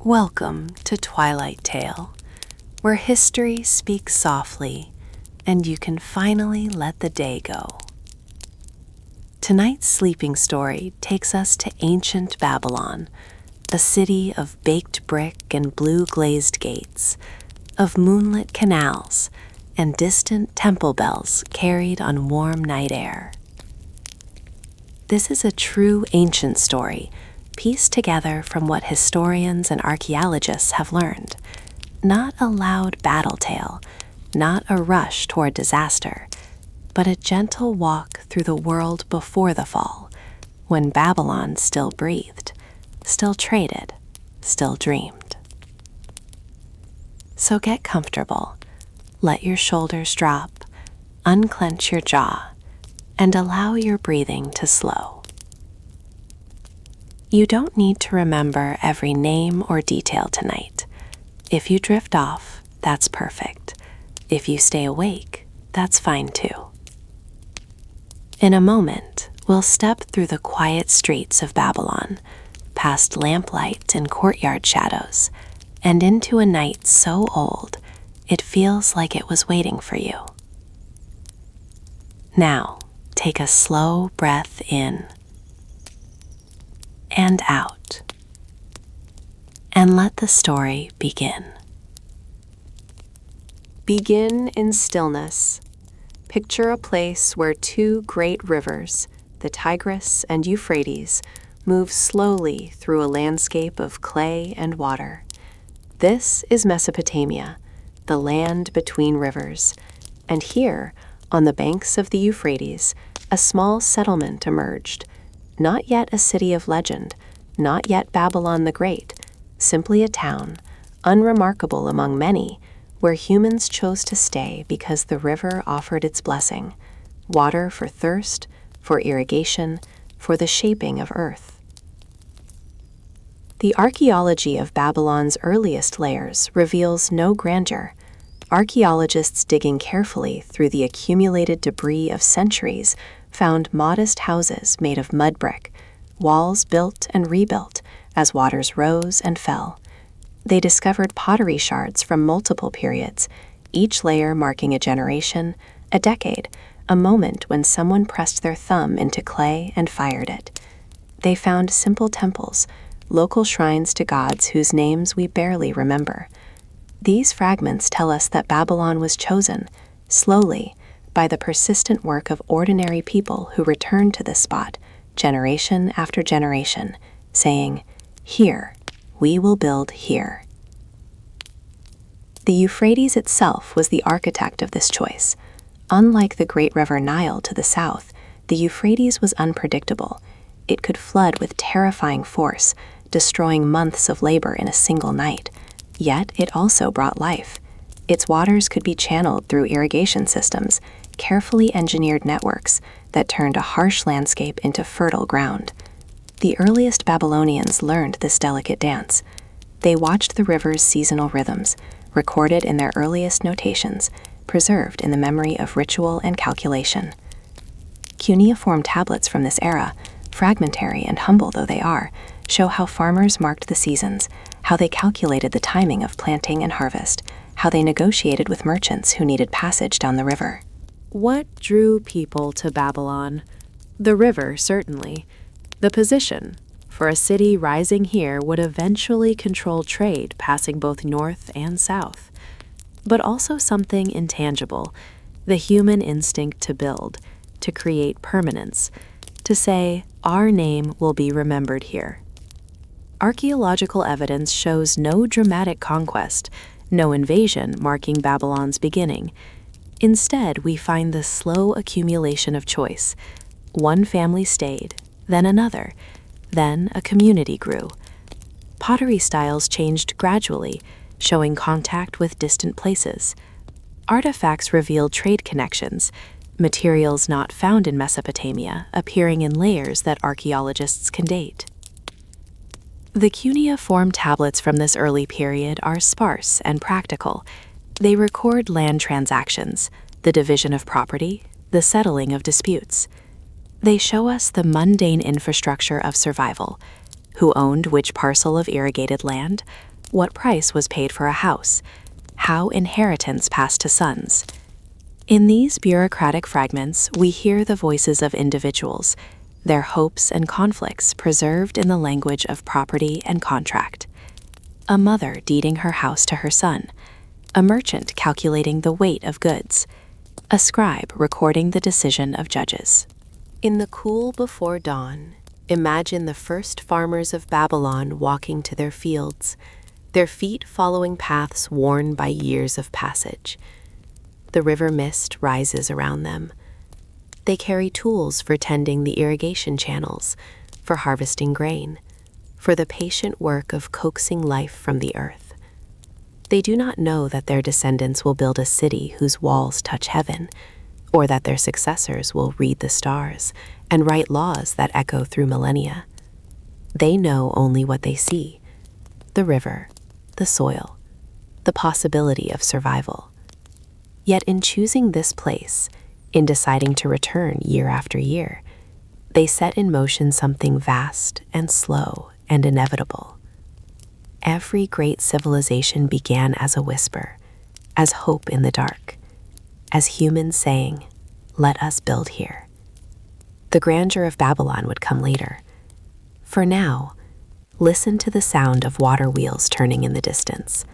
Welcome to Twilight Tale, where history speaks softly and you can finally let the day go. Tonight's sleeping story takes us to ancient Babylon, a city of baked brick and blue-glazed gates, of moonlit canals and distant temple bells carried on warm night air. This is a true ancient story, pieced together from what historians and archaeologists have learned. Not a loud battle tale, not a rush toward disaster, but a gentle walk through the world before the fall, when Babylon still breathed, still traded, still dreamed. So get comfortable, let your shoulders drop, unclench your jaw, and allow your breathing to slow. You don't need to remember every name or detail tonight. If you drift off, that's perfect. If you stay awake, that's fine too. In a moment, we'll step through the quiet streets of Babylon, past lamplight and courtyard shadows, and into a night so old, it feels like it was waiting for you. Now, take a slow breath in and out, and let the story begin. Begin in stillness. Picture a place where two great rivers, the Tigris and Euphrates, move slowly through a landscape of clay and water. This is Mesopotamia, the land between rivers, and here, on the banks of the Euphrates, a small settlement emerged. Not yet a city of legend, not yet Babylon the Great, simply a town, unremarkable among many, where humans chose to stay because the river offered its blessing, water for thirst, for irrigation, for the shaping of earth. The archaeology of Babylon's earliest layers reveals no grandeur. Archaeologists digging carefully through the accumulated debris of centuries found modest houses made of mud brick, walls built and rebuilt as waters rose and fell. They discovered pottery shards from multiple periods, each layer marking a generation, a decade, a moment when someone pressed their thumb into clay and fired it. They found simple temples, local shrines to gods whose names we barely remember. These fragments tell us that Babylon was chosen, slowly, by the persistent work of ordinary people who returned to this spot, generation after generation, saying, "Here, we will build here." The Euphrates itself was the architect of this choice. Unlike the great river Nile to the south, the Euphrates was unpredictable. It could flood with terrifying force, destroying months of labor in a single night. Yet it also brought life. Its waters could be channeled through irrigation systems, carefully engineered networks that turned a harsh landscape into fertile ground. The earliest Babylonians learned this delicate dance. They watched the river's seasonal rhythms, recorded in their earliest notations, preserved in the memory of ritual and calculation. Cuneiform tablets from this era, fragmentary and humble though they are, show how farmers marked the seasons, how they calculated the timing of planting and harvest, how they negotiated with merchants who needed passage down the river. What drew people to Babylon? The river, certainly. The position, for a city rising here would eventually control trade passing both north and south. But also something intangible, the human instinct to build, to create permanence, to say, our name will be remembered here. Archaeological evidence shows no dramatic conquest, no invasion marking Babylon's beginning. Instead, we find the slow accumulation of choice. One family stayed, then another, then a community grew. Pottery styles changed gradually, showing contact with distant places. Artifacts revealed trade connections, materials not found in Mesopotamia appearing in layers that archaeologists can date. The cuneiform tablets from this early period are sparse and practical. They record land transactions, the division of property, the settling of disputes. They show us the mundane infrastructure of survival, who owned which parcel of irrigated land, what price was paid for a house, how inheritance passed to sons. In these bureaucratic fragments, we hear the voices of individuals, their hopes and conflicts preserved in the language of property and contract. A mother deeding her house to her son, a merchant calculating the weight of goods, a scribe recording the decision of judges. In the cool before dawn, imagine the first farmers of Babylon walking to their fields, their feet following paths worn by years of passage. The river mist rises around them. They carry tools for tending the irrigation channels, for harvesting grain, for the patient work of coaxing life from the earth. They do not know that their descendants will build a city whose walls touch heaven, or that their successors will read the stars and write laws that echo through millennia. They know only what they see: the river, the soil, the possibility of survival. Yet in choosing this place, in deciding to return year after year, they set in motion something vast and slow and inevitable. Every great civilization began as a whisper, as hope in the dark, as humans saying, "Let us build here." The grandeur of Babylon would come later. For now, listen to the sound of water wheels turning in the distance,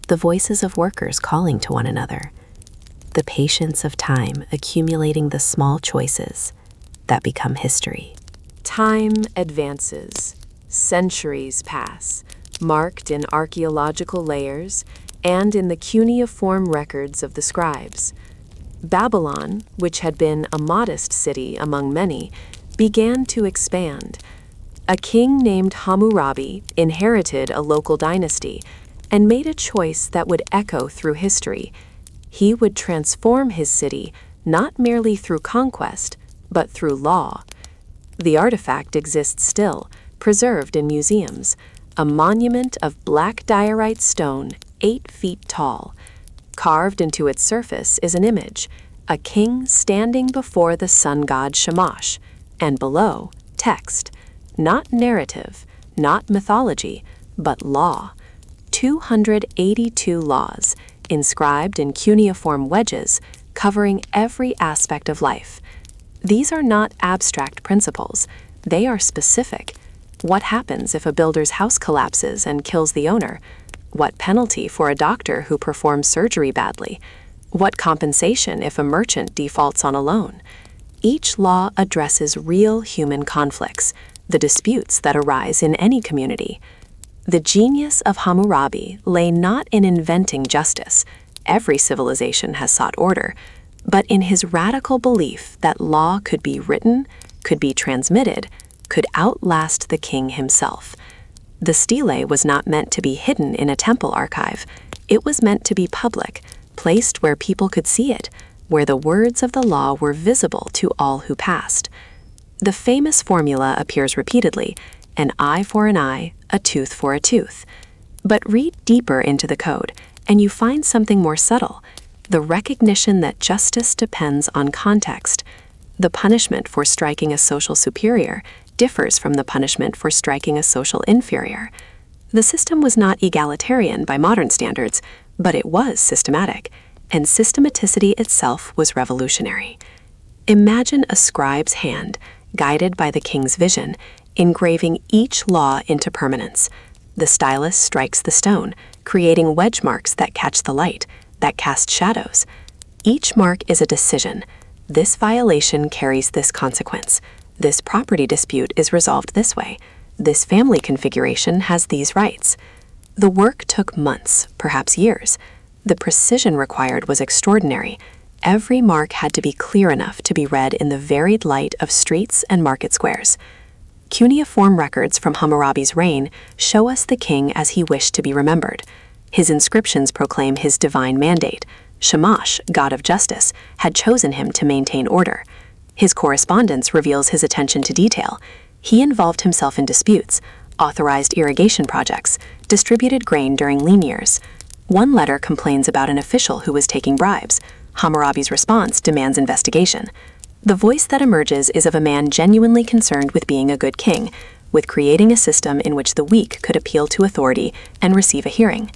the voices of workers calling to one another, the patience of time accumulating the small choices that become history. Time advances, centuries pass, marked in archaeological layers and in the cuneiform records of the scribes. Babylon, which had been a modest city among many, began to expand. A king named Hammurabi inherited a local dynasty and made a choice that would echo through history. He would transform his city not merely through conquest, but through law. The artifact exists still, preserved in museums, a monument of black diorite stone 8 feet tall. Carved into its surface is an image, a king standing before the sun god Shamash, and below, text, not narrative, not mythology, but law. 282 laws, inscribed in cuneiform wedges, covering every aspect of life. These are not abstract principles, they are specific. What happens if a builder's house collapses and kills the owner? What penalty for a doctor who performs surgery badly? What compensation if a merchant defaults on a loan? Each law addresses real human conflicts, the disputes that arise in any community. The genius of Hammurabi lay not in inventing justice, every civilization has sought order, but in his radical belief that law could be written, could be transmitted, could outlast the king himself. The stele was not meant to be hidden in a temple archive. It was meant to be public, placed where people could see it, where the words of the law were visible to all who passed. The famous formula appears repeatedly, an eye for an eye, a tooth for a tooth. But read deeper into the code, and you find something more subtle, the recognition that justice depends on context. The punishment for striking a social superior differs from the punishment for striking a social inferior. The system was not egalitarian by modern standards, but it was systematic, and systematicity itself was revolutionary. Imagine a scribe's hand, guided by the king's vision, engraving each law into permanence. The stylus strikes the stone, creating wedge marks that catch the light, that cast shadows. Each mark is a decision. This violation carries this consequence. This property dispute is resolved this way. This family configuration has these rights. The work took months, perhaps years. The precision required was extraordinary. Every mark had to be clear enough to be read in the varied light of streets and market squares. Cuneiform records from Hammurabi's reign show us the king as he wished to be remembered. His inscriptions proclaim his divine mandate. Shamash, god of justice, had chosen him to maintain order. His correspondence reveals his attention to detail. He involved himself in disputes, authorized irrigation projects, distributed grain during lean years. One letter complains about an official who was taking bribes. Hammurabi's response demands investigation. The voice that emerges is of a man genuinely concerned with being a good king, with creating a system in which the weak could appeal to authority and receive a hearing.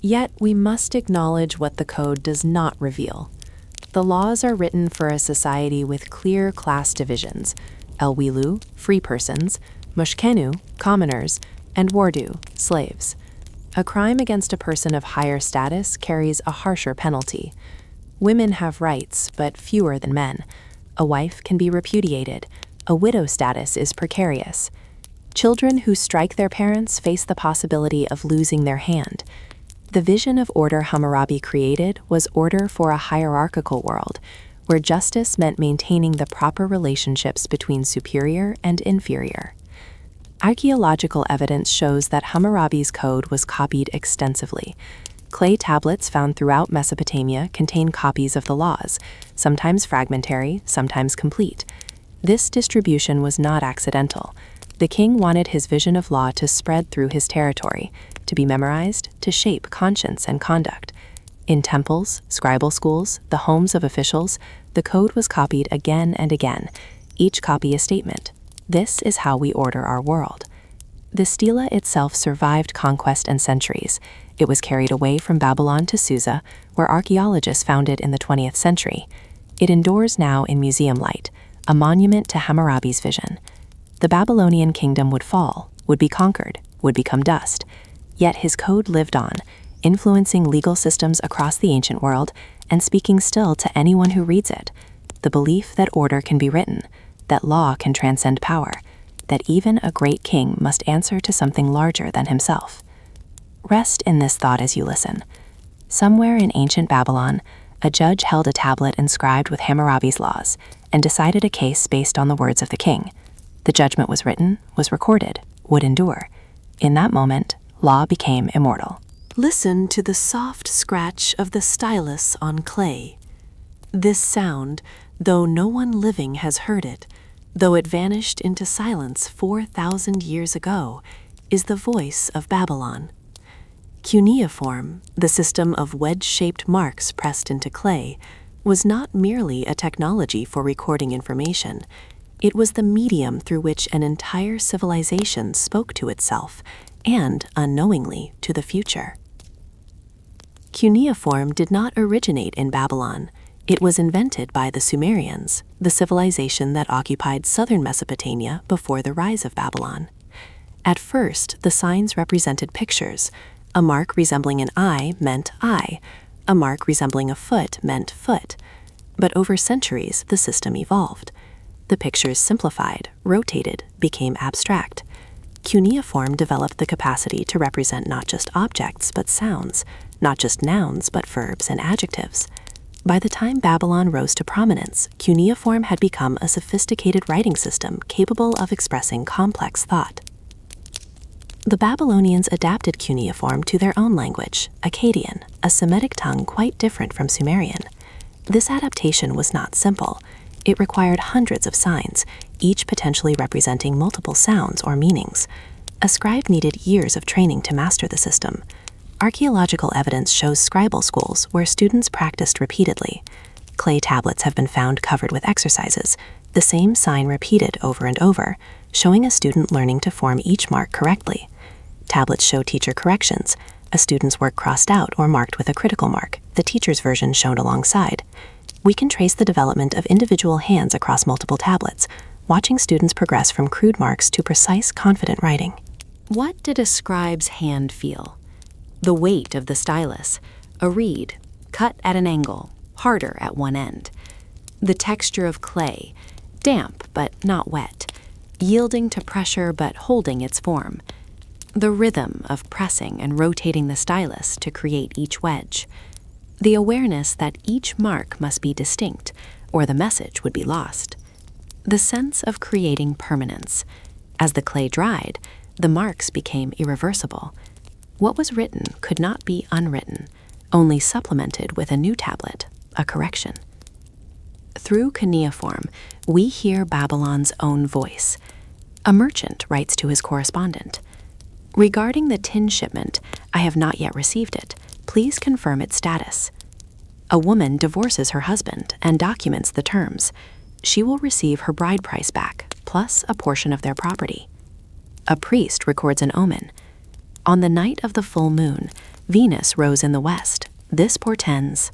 Yet we must acknowledge what the code does not reveal. The laws are written for a society with clear class divisions: Elwilu, free persons; Mushkenu, commoners; and Wardu, slaves. A crime against a person of higher status carries a harsher penalty. Women have rights, but fewer than men. A wife can be repudiated. A widow status is precarious. Children who strike their parents face the possibility of losing their hand. The vision of order Hammurabi created was order for a hierarchical world, where justice meant maintaining the proper relationships between superior and inferior. Archaeological evidence shows that Hammurabi's code was copied extensively. Clay tablets found throughout Mesopotamia contain copies of the laws, sometimes fragmentary, sometimes complete. This distribution was not accidental. The king wanted his vision of law to spread through his territory, to be memorized, to shape conscience and conduct. In temples, scribal schools, the homes of officials, the code was copied again and again, each copy a statement. This is how we order our world. The stela itself survived conquest and centuries. It was carried away from Babylon to Susa, where archaeologists found it in the 20th century. It endures now in museum light, a monument to Hammurabi's vision. The Babylonian kingdom would fall, would be conquered, would become dust. Yet his code lived on, influencing legal systems across the ancient world and speaking still to anyone who reads it. The belief that order can be written, that law can transcend power, that even a great king must answer to something larger than himself. Rest in this thought as you listen. Somewhere in ancient Babylon, a judge held a tablet inscribed with Hammurabi's laws and decided a case based on the words of the king. The judgment was written, was recorded, would endure. In that moment, law became immortal. Listen to the soft scratch of the stylus on clay. This sound, though no one living has heard it, though it vanished into silence 4,000 years ago, is the voice of Babylon. Cuneiform, the system of wedge-shaped marks pressed into clay, was not merely a technology for recording information. It was the medium through which an entire civilization spoke to itself and, unknowingly, to the future. Cuneiform did not originate in Babylon. It was invented by the Sumerians, the civilization that occupied southern Mesopotamia before the rise of Babylon. At first, the signs represented pictures. A mark resembling an eye meant eye. A mark resembling a foot meant foot. But over centuries, the system evolved. The pictures simplified, rotated, became abstract. Cuneiform developed the capacity to represent not just objects but sounds, not just nouns but verbs and adjectives. By the time Babylon rose to prominence, cuneiform had become a sophisticated writing system capable of expressing complex thought. The Babylonians adapted cuneiform to their own language, Akkadian, a Semitic tongue quite different from Sumerian. This adaptation was not simple. It required hundreds of signs, each potentially representing multiple sounds or meanings. A scribe needed years of training to master the system. Archaeological evidence shows scribal schools where students practiced repeatedly. Clay tablets have been found covered with exercises, the same sign repeated over and over, showing a student learning to form each mark correctly. Tablets show teacher corrections, a student's work crossed out or marked with a critical mark, the teacher's version shown alongside. We can trace the development of individual hands across multiple tablets, watching students progress from crude marks to precise, confident writing. What did a scribe's hand feel? The weight of the stylus, a reed, cut at an angle, harder at one end. The texture of clay, damp but not wet, yielding to pressure but holding its form. The rhythm of pressing and rotating the stylus to create each wedge. The awareness that each mark must be distinct, or the message would be lost. The sense of creating permanence. As the clay dried, the marks became irreversible. What was written could not be unwritten, only supplemented with a new tablet, a correction. Through cuneiform, we hear Babylon's own voice. A merchant writes to his correspondent, "Regarding the tin shipment, I have not yet received it. Please confirm its status." A woman divorces her husband and documents the terms. She will receive her bride price back, plus a portion of their property. A priest records an omen. On the night of the full moon, Venus rose in the west. This portends.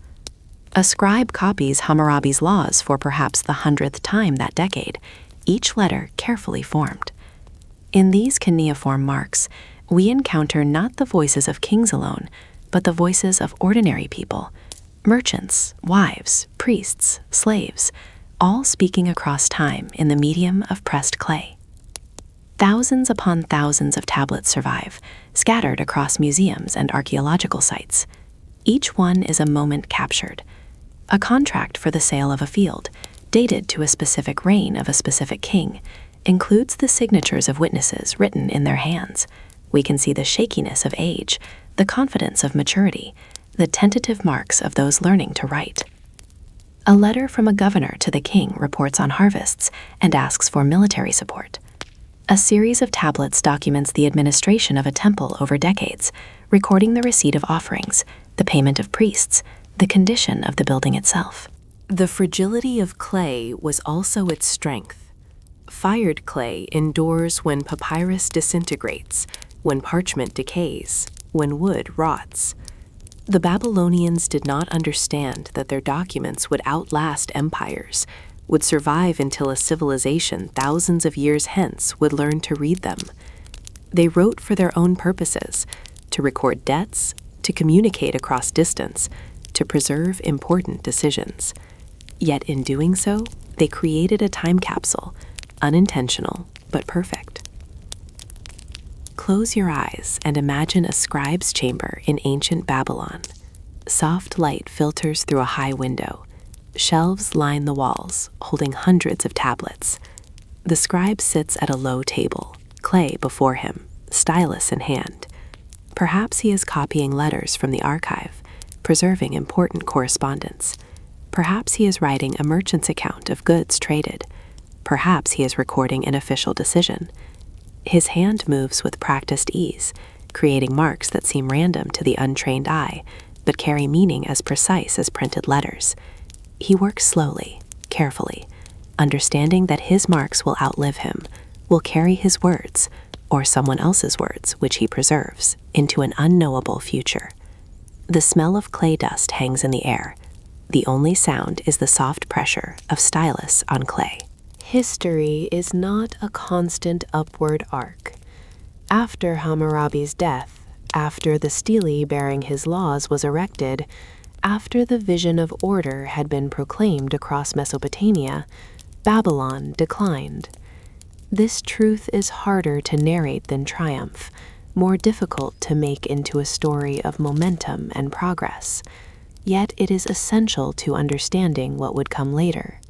A scribe copies Hammurabi's laws for perhaps the 100th time that decade, each letter carefully formed. In these cuneiform marks, we encounter not the voices of kings alone, but the voices of ordinary people, merchants, wives, priests, slaves, all speaking across time in the medium of pressed clay. Thousands upon thousands of tablets survive, scattered across museums and archaeological sites. Each one is a moment captured, a contract for the sale of a field, dated to a specific reign of a specific king, includes the signatures of witnesses written in their hands. We can see the shakiness of age, the confidence of maturity, the tentative marks of those learning to write. A letter from a governor to the king reports on harvests and asks for military support. A series of tablets documents the administration of a temple over decades, recording the receipt of offerings, the payment of priests, the condition of the building itself. The fragility of clay was also its strength. Fired clay endures when papyrus disintegrates, when parchment decays, when wood rots. The Babylonians did not understand that their documents would outlast empires, would survive until a civilization thousands of years hence would learn to read them. They wrote for their own purposes, to record debts, to communicate across distance, to preserve important decisions. Yet in doing so, they created a time capsule, unintentional but perfect. Close your eyes and imagine a scribe's chamber in ancient Babylon. Soft light filters through a high window. Shelves line the walls, holding hundreds of tablets. The scribe sits at a low table, clay before him, stylus in hand. Perhaps he is copying letters from the archive, preserving important correspondence. Perhaps he is writing a merchant's account of goods traded. Perhaps he is recording an official decision. His hand moves with practiced ease, creating marks that seem random to the untrained eye, but carry meaning as precise as printed letters. He works slowly, carefully, understanding that his marks will outlive him, will carry his words, or someone else's words, which he preserves, into an unknowable future. The smell of clay dust hangs in the air. The only sound is the soft pressure of stylus on clay. History is not a constant upward arc. After Hammurabi's death, after the stele bearing his laws was erected, after the vision of order had been proclaimed across Mesopotamia, Babylon declined. This truth is harder to narrate than triumph, more difficult to make into a story of momentum and progress. Yet it is essential to understanding what would come later.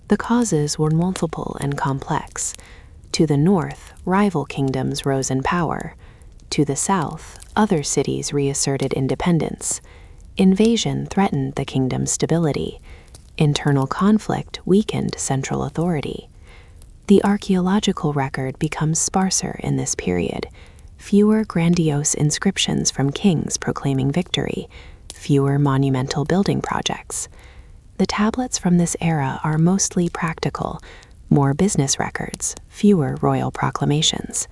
The causes were multiple and complex. To the north, rival kingdoms rose in power. To the south, other cities reasserted independence. Invasion threatened the kingdom's stability. Internal conflict weakened central authority. The archaeological record becomes sparser in this period. Fewer grandiose inscriptions from kings proclaiming victory, fewer monumental building projects. The tablets from this era are mostly practical, more business records, fewer royal proclamations.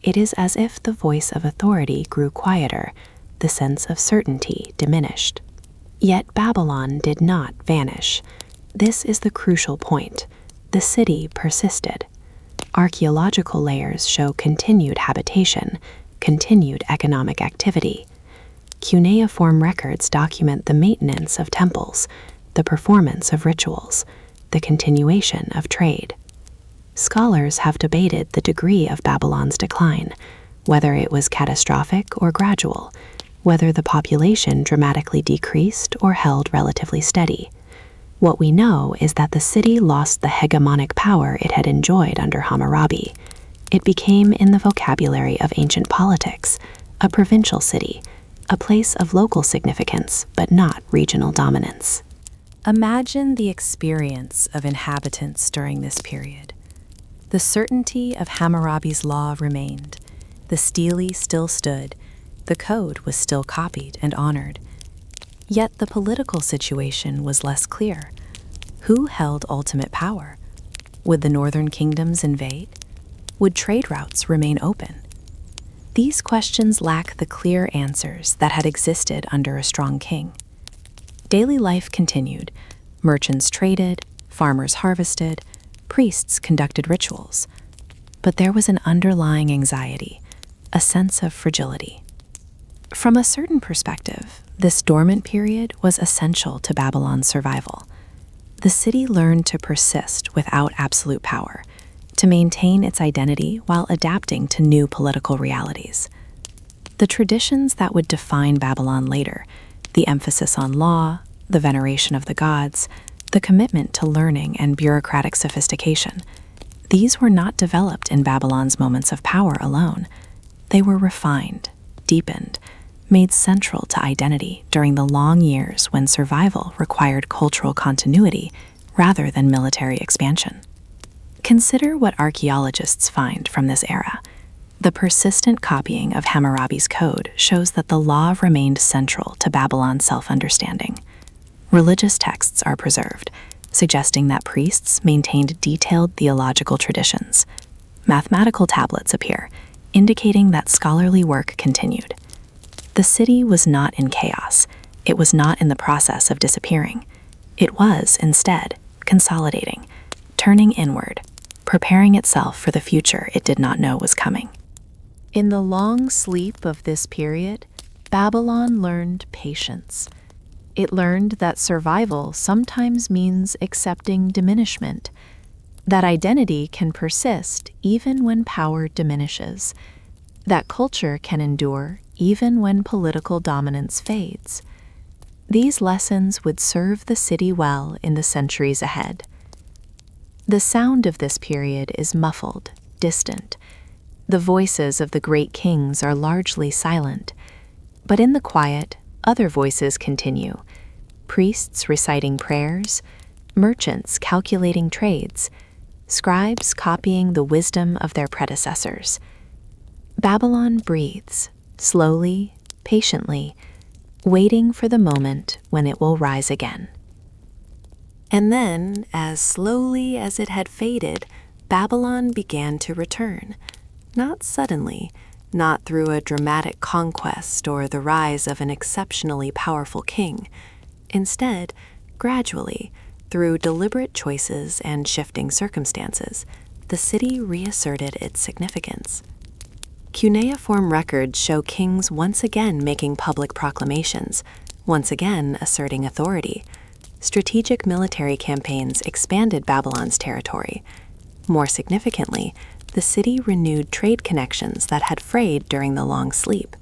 It is as if the voice of authority grew quieter, the sense of certainty diminished. Yet Babylon did not vanish. This is the crucial point. The city persisted. Archaeological layers show continued habitation, continued economic activity. Cuneiform records document the maintenance of temples, the performance of rituals, the continuation of trade. Scholars have debated the degree of Babylon's decline, whether it was catastrophic or gradual, whether the population dramatically decreased or held relatively steady. What we know is that the city lost the hegemonic power it had enjoyed under Hammurabi. It became, in the vocabulary of ancient politics, a provincial city, a place of local significance but not regional dominance. Imagine the experience of inhabitants during this period. The certainty of Hammurabi's law remained. The stele still stood. The code was still copied and honored. Yet the political situation was less clear. Who held ultimate power? Would the northern kingdoms invade? Would trade routes remain open? These questions lack the clear answers that had existed under a strong king. Daily life continued. Merchants traded, farmers harvested, priests conducted rituals. But there was an underlying anxiety, a sense of fragility. From a certain perspective, this dormant period was essential to Babylon's survival. The city learned to persist without absolute power, to maintain its identity while adapting to new political realities. The traditions that would define Babylon later, the emphasis on law, the veneration of the gods, the commitment to learning and bureaucratic sophistication, these were not developed in Babylon's moments of power alone. They were refined, deepened, made central to identity during the long years when survival required cultural continuity rather than military expansion. Consider what archaeologists find from this era. The persistent copying of Hammurabi's code shows that the law remained central to Babylon's self-understanding. Religious texts are preserved, suggesting that priests maintained detailed theological traditions. Mathematical tablets appear, indicating that scholarly work continued. The city was not in chaos. It was not in the process of disappearing. It was, instead, consolidating, turning inward, preparing itself for the future it did not know was coming. In the long sleep of this period, Babylon learned patience. It learned that survival sometimes means accepting diminishment, that identity can persist even when power diminishes, that culture can endure even when political dominance fades. These lessons would serve the city well in the centuries ahead. The sound of this period is muffled, distant. The voices of the great kings are largely silent, but in the quiet, other voices continue. Priests reciting prayers, merchants calculating trades, scribes copying the wisdom of their predecessors. Babylon breathes, slowly, patiently, waiting for the moment when it will rise again. And then, as slowly as it had faded, Babylon began to return. Not suddenly, not through a dramatic conquest or the rise of an exceptionally powerful king. Instead, gradually, through deliberate choices and shifting circumstances, the city reasserted its significance. Cuneiform records show kings once again making public proclamations, once again asserting authority. Strategic military campaigns expanded Babylon's territory. More significantly, the city renewed trade connections that had frayed during the long sleep.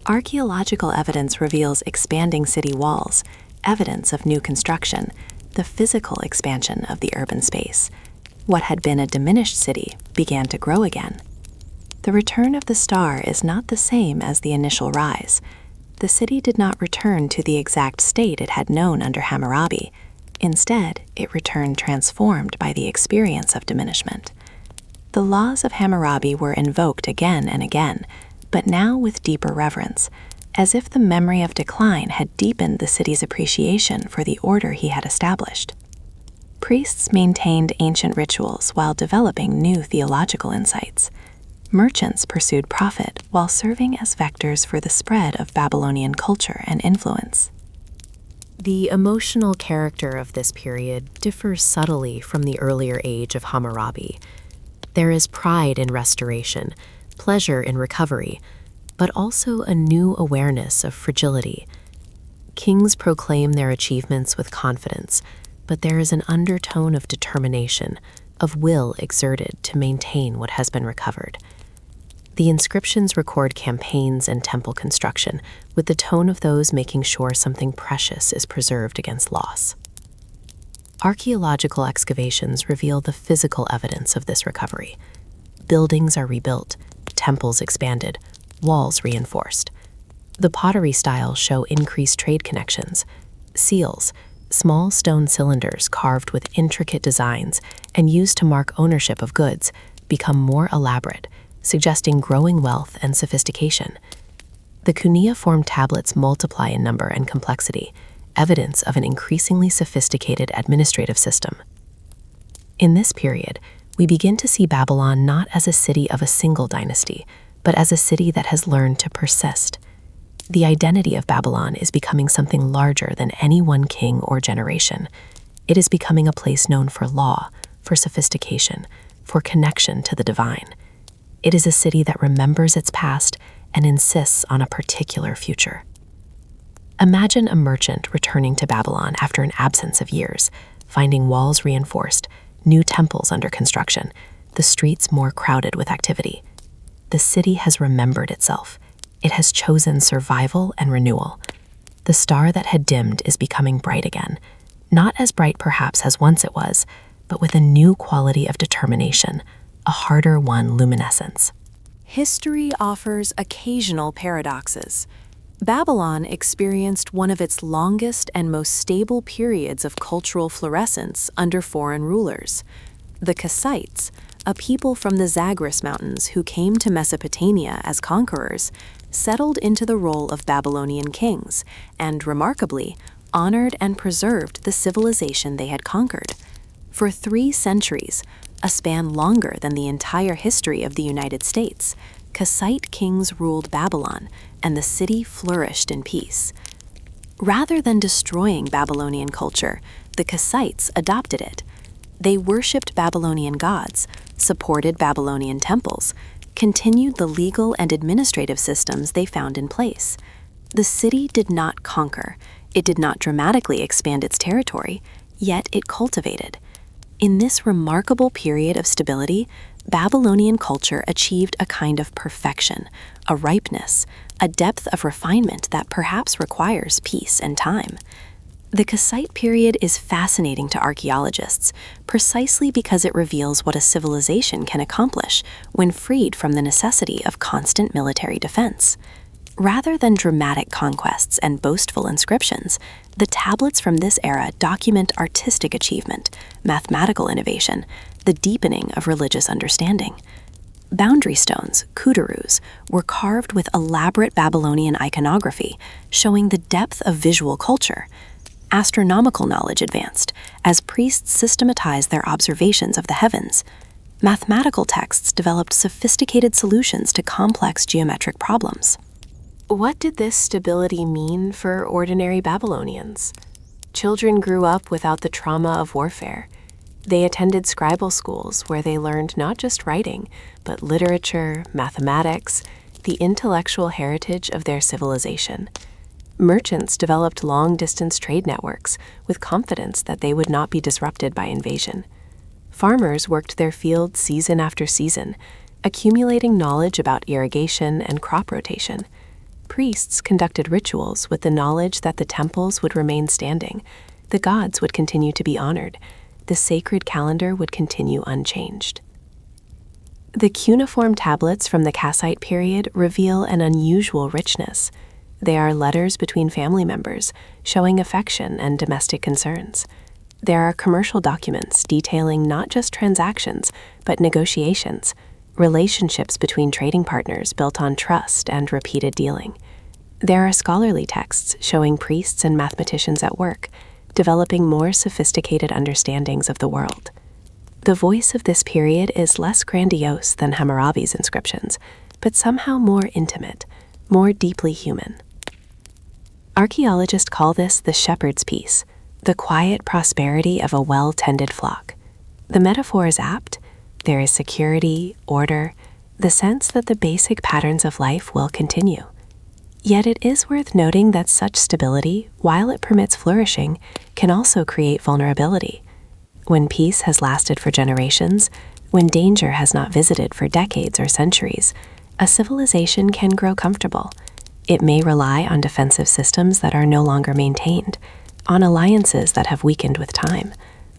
Archaeological evidence reveals expanding city walls, evidence of new construction, the physical expansion of the urban space. What had been a diminished city began to grow again. The return of the star is not the same as the initial rise. The city did not return to the exact state it had known under Hammurabi. Instead, it returned transformed by the experience of diminishment. The laws of Hammurabi were invoked again and again, but now with deeper reverence, as if the memory of decline had deepened the city's appreciation for the order he had established. Priests maintained ancient rituals while developing new theological insights. Merchants pursued profit while serving as vectors for the spread of Babylonian culture and influence. The emotional character of this period differs subtly from the earlier age of Hammurabi. There is pride in restoration, pleasure in recovery, but also a new awareness of fragility. Kings proclaim their achievements with confidence, but there is an undertone of determination, of will exerted to maintain what has been recovered. The inscriptions record campaigns and temple construction, with the tone of those making sure something precious is preserved against loss. Archaeological excavations reveal the physical evidence of this recovery. Buildings are rebuilt, temples expanded, walls reinforced. The pottery styles show increased trade connections. Seals, small stone cylinders carved with intricate designs and used to mark ownership of goods, become more elaborate, suggesting growing wealth and sophistication. The cuneiform tablets multiply in number and complexity, evidence of an increasingly sophisticated administrative system. In this period, we begin to see Babylon not as a city of a single dynasty, but as a city that has learned to persist. The identity of Babylon is becoming something larger than any one king or generation. It is becoming a place known for law, for sophistication, for connection to the divine. It is a city that remembers its past and insists on a particular future. Imagine a merchant returning to Babylon after an absence of years, finding walls reinforced, new temples under construction, the streets more crowded with activity. The city has remembered itself. It has chosen survival and renewal. The star that had dimmed is becoming bright again, not as bright perhaps as once it was, but with a new quality of determination, a harder-won luminescence. History offers occasional paradoxes. Babylon experienced one of its longest and most stable periods of cultural florescence under foreign rulers. The Kassites, a people from the Zagros Mountains who came to Mesopotamia as conquerors, settled into the role of Babylonian kings and, remarkably, honored and preserved the civilization they had conquered. For 3 centuries, a span longer than the entire history of the United States, Kassite kings ruled Babylon, and the city flourished in peace. Rather than destroying Babylonian culture, the Kassites adopted it. They worshipped Babylonian gods, supported Babylonian temples, continued the legal and administrative systems they found in place. The city did not conquer. It did not dramatically expand its territory, yet it cultivated. In this remarkable period of stability, Babylonian culture achieved a kind of perfection, a ripeness, a depth of refinement that perhaps requires peace and time. The Kassite period is fascinating to archaeologists, precisely because it reveals what a civilization can accomplish when freed from the necessity of constant military defense. Rather than dramatic conquests and boastful inscriptions, the tablets from this era document artistic achievement, mathematical innovation, the deepening of religious understanding. Boundary stones, kudarus, were carved with elaborate Babylonian iconography, showing the depth of visual culture. Astronomical knowledge advanced, as priests systematized their observations of the heavens. Mathematical texts developed sophisticated solutions to complex geometric problems. What did this stability mean for ordinary Babylonians? Children grew up without the trauma of warfare. They attended scribal schools where they learned not just writing, but literature, mathematics, the intellectual heritage of their civilization. Merchants developed long-distance trade networks with confidence that they would not be disrupted by invasion. Farmers worked their fields season after season, accumulating knowledge about irrigation and crop rotation. Priests conducted rituals with the knowledge that the temples would remain standing, the gods would continue to be honored, the sacred calendar would continue unchanged. The cuneiform tablets from the Kassite period reveal an unusual richness. They are letters between family members, showing affection and domestic concerns. There are commercial documents detailing not just transactions, but negotiations, relationships between trading partners built on trust and repeated dealing. There are scholarly texts showing priests and mathematicians at work, developing more sophisticated understandings of the world. The voice of this period is less grandiose than Hammurabi's inscriptions, but somehow more intimate, more deeply human. Archaeologists call this the shepherd's peace, the quiet prosperity of a well-tended flock. The metaphor is apt. There is security, order, the sense that the basic patterns of life will continue. Yet it is worth noting that such stability, while it permits flourishing, can also create vulnerability. When peace has lasted for generations, when danger has not visited for decades or centuries, a civilization can grow comfortable. It may rely on defensive systems that are no longer maintained, on alliances that have weakened with time,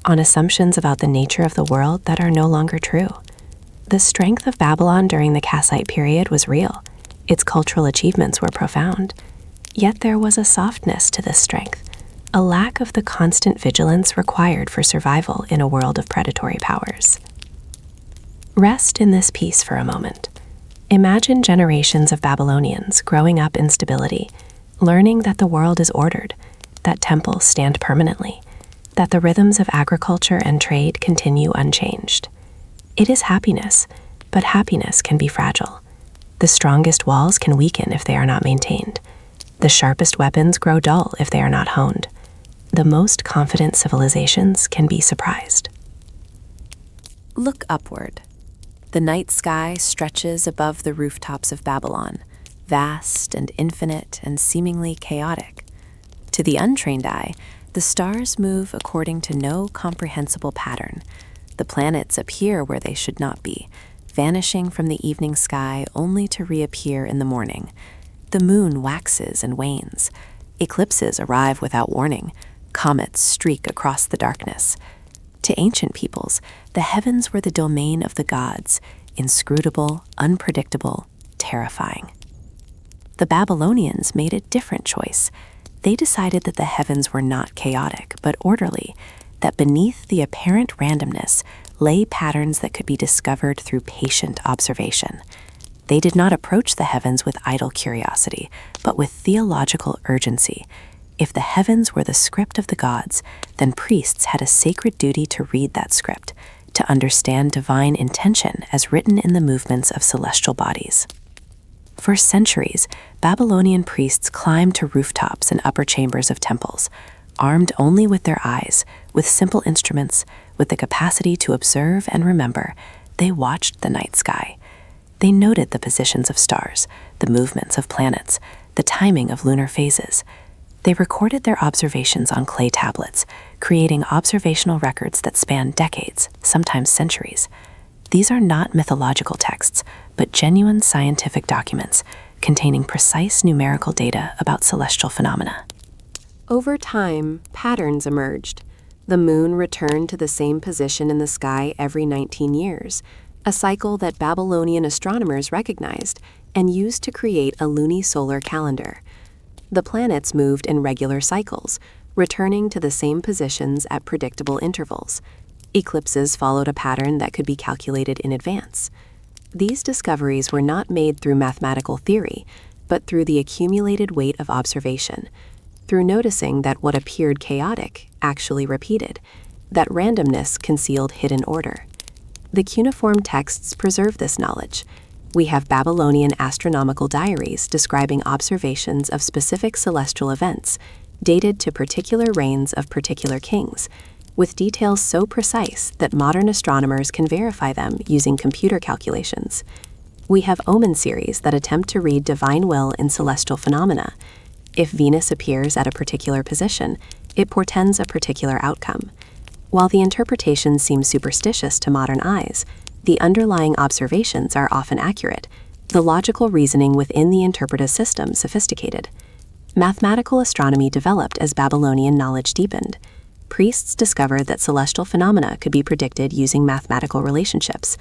on assumptions about the nature of the world that are no longer true. The strength of Babylon during the Kassite period was real. Its cultural achievements were profound. Yet there was a softness to this strength, a lack of the constant vigilance required for survival in a world of predatory powers. Rest in this peace for a moment. Imagine generations of Babylonians growing up in stability, learning that the world is ordered, that temples stand permanently, that the rhythms of agriculture and trade continue unchanged. It is happiness, but happiness can be fragile. The strongest walls can weaken if they are not maintained. The sharpest weapons grow dull if they are not honed. The most confident civilizations can be surprised. Look upward. The night sky stretches above the rooftops of Babylon, vast and infinite and seemingly chaotic. To the untrained eye, the stars move according to no comprehensible pattern. The planets appear where they should not be, vanishing from the evening sky only to reappear in the morning. The moon waxes and wanes. Eclipses arrive without warning. Comets streak across the darkness. To ancient peoples, the heavens were the domain of the gods, inscrutable, unpredictable, terrifying. The Babylonians made a different choice. They decided that the heavens were not chaotic, but orderly, that beneath the apparent randomness lay patterns that could be discovered through patient observation. They did not approach the heavens with idle curiosity, but with theological urgency. If the heavens were the script of the gods, then priests had a sacred duty to read that script, to understand divine intention as written in the movements of celestial bodies. For centuries, Babylonian priests climbed to rooftops and upper chambers of temples, armed only with their eyes, with simple instruments, with the capacity to observe and remember. They watched the night sky. They noted the positions of stars, the movements of planets, the timing of lunar phases. They recorded their observations on clay tablets, creating observational records that span decades, sometimes centuries. These are not mythological texts, but genuine scientific documents containing precise numerical data about celestial phenomena. Over time, patterns emerged. The moon returned to the same position in the sky every 19 years, a cycle that Babylonian astronomers recognized and used to create a lunisolar calendar. The planets moved in regular cycles, returning to the same positions at predictable intervals. Eclipses followed a pattern that could be calculated in advance. These discoveries were not made through mathematical theory, but through the accumulated weight of observation, through noticing that what appeared chaotic actually repeated, that randomness concealed hidden order. The cuneiform texts preserve this knowledge. We have Babylonian astronomical diaries describing observations of specific celestial events, dated to particular reigns of particular kings, with details so precise that modern astronomers can verify them using computer calculations. We have omen series that attempt to read divine will in celestial phenomena. If Venus appears at a particular position, it portends a particular outcome. While the interpretation seems superstitious to modern eyes, the underlying observations are often accurate, the logical reasoning within the interpretive system sophisticated. Mathematical astronomy developed as Babylonian knowledge deepened. Priests discovered that celestial phenomena could be predicted using mathematical relationships.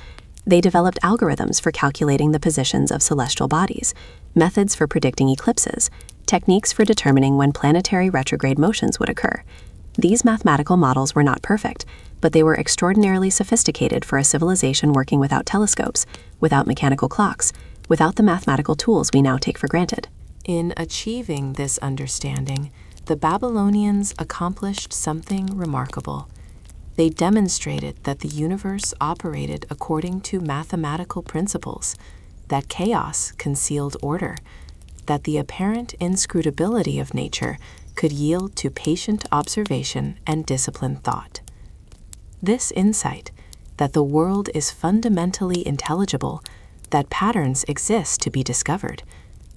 They developed algorithms for calculating the positions of celestial bodies, methods for predicting eclipses, techniques for determining when planetary retrograde motions would occur. These mathematical models were not perfect, but they were extraordinarily sophisticated for a civilization working without telescopes, without mechanical clocks, without the mathematical tools we now take for granted. In achieving this understanding, the Babylonians accomplished something remarkable. They demonstrated that the universe operated according to mathematical principles, that chaos concealed order, that the apparent inscrutability of nature could yield to patient observation and disciplined thought. This insight, that the world is fundamentally intelligible, that patterns exist to be discovered,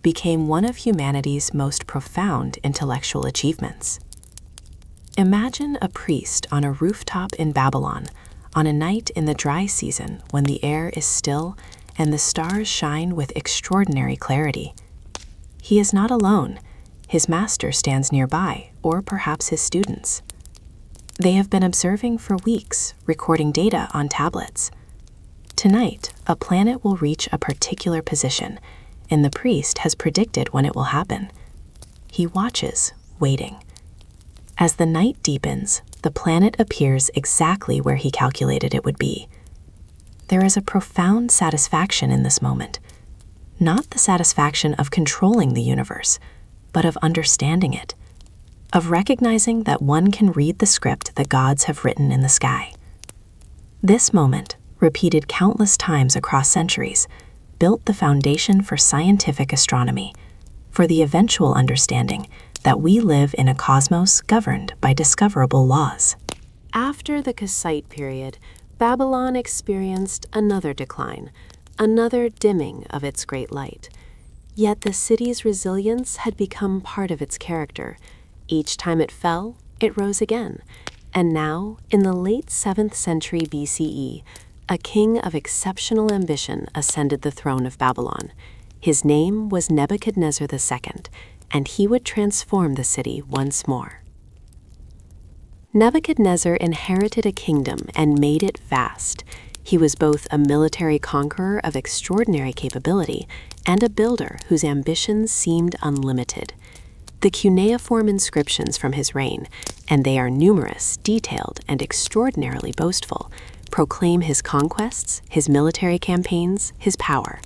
became one of humanity's most profound intellectual achievements. Imagine a priest on a rooftop in Babylon on a night in the dry season when the air is still and the stars shine with extraordinary clarity. He is not alone. His master stands nearby, or perhaps his students. They have been observing for weeks, recording data on tablets. Tonight, a planet will reach a particular position, and the priest has predicted when it will happen. He watches, waiting. As the night deepens, the planet appears exactly where he calculated it would be. There is a profound satisfaction in this moment, not the satisfaction of controlling the universe, but of understanding it, of recognizing that one can read the script the gods have written in the sky. This moment, repeated countless times across centuries, built the foundation for scientific astronomy, for the eventual understanding that we live in a cosmos governed by discoverable laws. After the Kassite period, Babylon experienced another decline, another dimming of its great light. Yet the city's resilience had become part of its character. Each time it fell, it rose again. And now, in the late 7th century BCE, a king of exceptional ambition ascended the throne of Babylon. His name was Nebuchadnezzar II, and he would transform the city once more. Nebuchadnezzar inherited a kingdom and made it vast. He was both a military conqueror of extraordinary capability and a builder whose ambitions seemed unlimited. The cuneiform inscriptions from his reign, and they are numerous, detailed, and extraordinarily boastful, proclaim his conquests, his military campaigns, his power.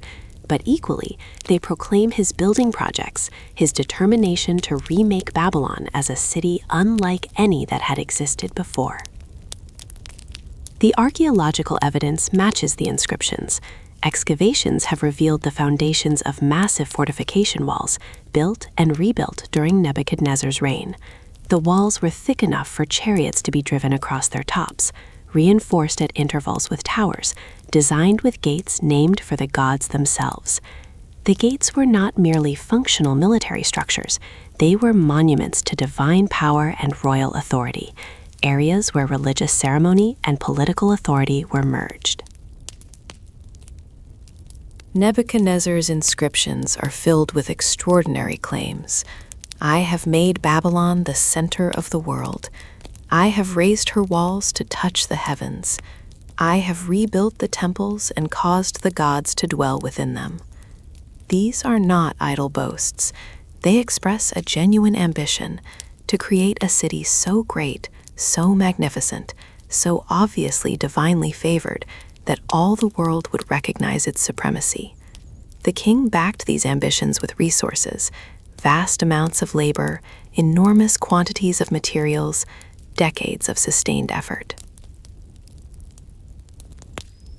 But equally, they proclaim his building projects, his determination to remake Babylon as a city unlike any that had existed before. The archaeological evidence matches the inscriptions. Excavations have revealed the foundations of massive fortification walls, built and rebuilt during Nebuchadnezzar's reign. The walls were thick enough for chariots to be driven across their tops, reinforced at intervals with towers, designed with gates named for the gods themselves. The gates were not merely functional military structures, they were monuments to divine power and royal authority, areas where religious ceremony and political authority were merged. Nebuchadnezzar's inscriptions are filled with extraordinary claims. I have made Babylon the center of the world. I have raised her walls to touch the heavens. I have rebuilt the temples and caused the gods to dwell within them. These are not idle boasts. They express a genuine ambition to create a city so great, so magnificent, so obviously divinely favored that all the world would recognize its supremacy. The king backed these ambitions with resources, vast amounts of labor, enormous quantities of materials, decades of sustained effort.